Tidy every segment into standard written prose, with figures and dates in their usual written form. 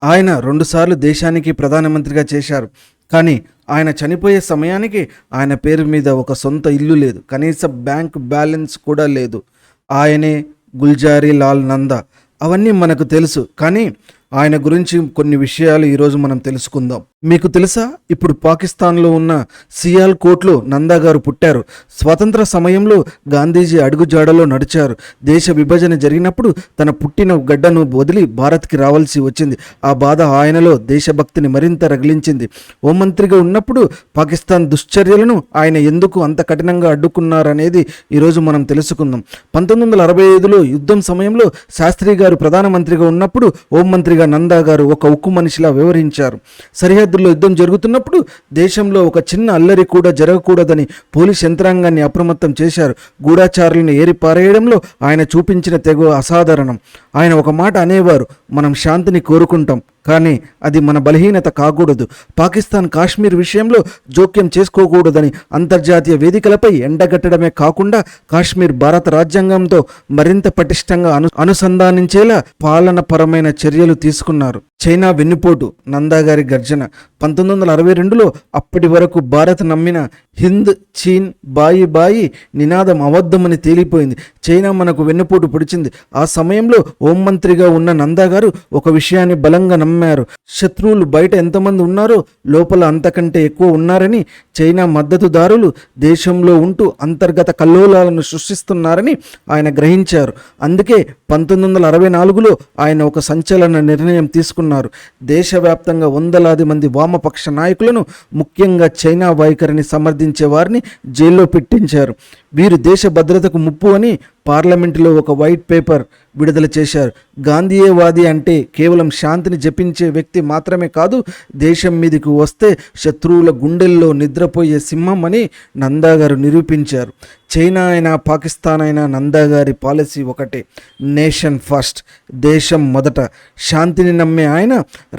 ఆయన 2 సార్లు దేశానికి ప్రధానమంత్రిగా చేశారు. కానీ ఆయన చనిపోయే సమయానికి ఆయన పేరు మీద ఒక సొంత ఇల్లు లేదు. కనీసం బ్యాంక్ బ్యాలెన్స్ కూడా లేదు. ఆయనే గుల్జారీ లాల్ నందా. అవన్నీ మనకు తెలుసు. కానీ ఆయన గురించి కొన్ని విషయాలు ఈరోజు మనం తెలుసుకుందాం. మీకు తెలుసా, ఇప్పుడు పాకిస్తాన్లో ఉన్న సియాల్కోట్లో నందా గారు పుట్టారు. స్వాతంత్ర సమయంలో గాంధీజీ అడుగుజాడలో నడిచారు. దేశ విభజన జరిగినప్పుడు తన పుట్టిన గడ్డను వదిలి భారత్కి రావాల్సి వచ్చింది. ఆ బాధ ఆయనలో దేశభక్తిని మరింత రగిలించింది. హోంమంత్రిగా ఉన్నప్పుడు పాకిస్తాన్ దుశ్చర్యలను ఆయన ఎందుకు అంత కఠినంగా అడ్డుకున్నారనేది ఈరోజు మనం తెలుసుకుందాం. 1965లో యుద్ధం సమయంలో శాస్త్రి గారు ప్రధానమంత్రిగా ఉన్నప్పుడు హోంమంత్రిగా నందా గారు ఒక ఉక్కు మనిషిలా వ్యవహరించారు. సరిహద్దుల్లో యుద్ధం జరుగుతున్నప్పుడు దేశంలో ఒక చిన్న అల్లరి కూడా జరగకూడదని పోలీస్ యంత్రాంగాన్ని అప్రమత్తం చేశారు. గూఢాచారులను ఏరిపారేయడంలో ఆయన చూపించిన తెగ అసాధారణం. ఆయన ఒక మాట అనేవారు, మనం శాంతిని కోరుకుంటాం, కానీ అది మన బలహీనత కాకూడదు. పాకిస్తాన్ కాశ్మీర్ విషయంలో జోక్యం చేసుకోకూడదని అంతర్జాతీయ వేదికలపై ఎండగట్టడమే కాకుండా కాశ్మీర్ భారత రాజ్యాంగంతో మరింత పటిష్టంగా అనుసంధానించేలా పాలనపరమైన చర్యలు తీసుకున్నారు. చైనా వెన్నుపోటు, నందా గారి గర్జన. 1962లో అప్పటి వరకు భారత్ నమ్మిన హింద్ చీన్ బాయి బాయి నినాదం అబద్ధమని తేలిపోయింది. చైనా మనకు వెన్నుపోటు పొడిచింది. ఆ సమయంలో హోంమంత్రిగా ఉన్న నందా గారు ఒక విషయాన్ని బలంగా నమ్మారు. శత్రువులు బయట ఎంతమంది ఉన్నారో లోపల అంతకంటే ఎక్కువ ఉన్నారని, చైనా మద్దతుదారులు దేశంలో ఉంటూ అంతర్గత కల్లోలాలను సృష్టిస్తున్నారని ఆయన గ్రహించారు. అందుకే 1964లో ఆయన ఒక సంచలన నిర్ణయం తీసుకున్నారు. దేశవ్యాప్తంగా వందలాది మంది వామపక్ష నాయకులను, ముఖ్యంగా చైనా వైఖరిని సమర్థించే వారిని జైల్లో పెట్టించారు. వీరు దేశ భద్రతకు ముప్పు అని పార్లమెంటులో ఒక వైట్ పేపర్ విడుదల చేశారు. గాంధీయవాది అంటే కేవలం శాంతిని జపించే వ్యక్తి మాత్రమే కాదు, దేశం మీదకు వస్తే శత్రువుల గుండెల్లో నిద్రపోయే సింహం అని నందా గారు నిరూపించారు. చైనా అయినా పాకిస్తాన్ అయినా నందా గారి పాలసీ ఒకటే, నేషన్ ఫస్ట్, దేశం మొదట. శాంతిని నమ్మే ఆయన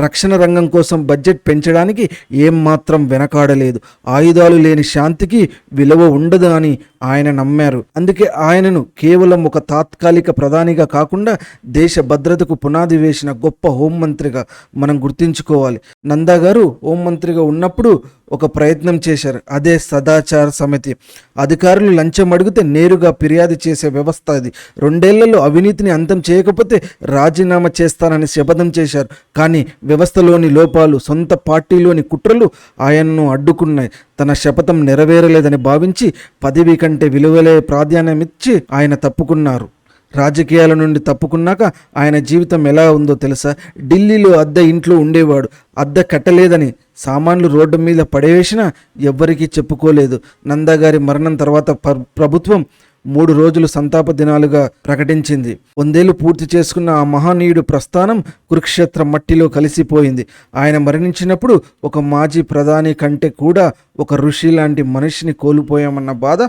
రక్షణ రంగం కోసం బడ్జెట్ పెంచడానికి ఏమాత్రం వెనకాడలేదు. ఆయుధాలు లేని శాంతికి విలువ ఉండదు అని ఆయన నమ్మారు. అందుకే ఆయనను కేవలం ఒక తాత్కాలిక ప్రధానిగా కాకుండా దేశ భద్రతకు పునాది వేసిన గొప్ప హోంమంత్రిగా మనం గుర్తుంచుకోవాలి. నందా గారు హోంమంత్రిగా ఉన్నప్పుడు ఒక ప్రయత్నం చేశారు. అదే సదాచార సమితి. అధికారులు లంచం అడిగితే నేరుగా ఫిర్యాదు చేసే వ్యవస్థ అది. 2 ఏళ్లలో అవినీతిని అంతం చేయకపోతే రాజీనామా చేస్తానని శపథం చేశారు. కానీ వ్యవస్థలోని లోపాలు, సొంత పార్టీలోని కుట్రలు ఆయన్ను అడ్డుకున్నాయి. తన శపథం నెరవేరలేదని భావించి పదవి కంటే విలువలే ప్రాధాన్యమిచ్చి ఆయన తప్పుకున్నారు. రాజకీయాల నుండి తప్పుకున్నాక ఆయన జీవితం ఎలా ఉందో తెలుసా? ఢిల్లీలో అద్దె ఇంట్లో ఉండేవాడు. అద్దె కట్టలేదని సామాన్లు రోడ్డు మీద పడేసినా ఎవ్వరికీ చెప్పుకోలేదు. నందా గారి మరణం తర్వాత ప్రభుత్వం 3 రోజులు సంతాప దినాలుగా ప్రకటించింది. 100 ఏళ్లు పూర్తి చేసుకున్న ఆ మహనీయుడు ప్రస్థానం కురుక్షేత్ర మట్టిలో కలిసిపోయింది. ఆయన మరణించినప్పుడు ఒక మాజీ ప్రధాని కంటే కూడా ఒక ఋషి లాంటి మనిషిని కోల్పోయామన్న బాధ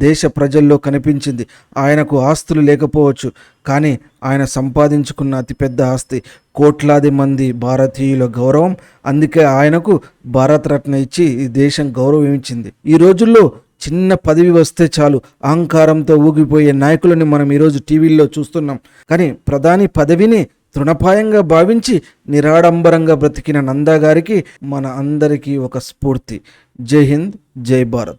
దేశ ప్రజల్లో కనిపించింది. ఆయనకు ఆస్తులు లేకపోవచ్చు, కానీ ఆయన సంపాదించుకున్న అతిపెద్ద ఆస్తి కోట్లాది మంది భారతీయుల గౌరవం. అందుకే ఆయనకు భారతరత్న ఇచ్చి ఈ దేశం గౌరవించింది. ఈ రోజుల్లో చిన్న పదవి వస్తే చాలు అహంకారంతో ఊగిపోయే నాయకులని మనం ఈరోజు టీవీల్లో చూస్తున్నాం. కానీ ప్రధాని పదవిని తృణపాయంగా భావించి నిరాడంబరంగా బ్రతికిన నందా గారికి మన అందరికీ ఒక స్ఫూర్తి. జై హింద్, జై భారత్.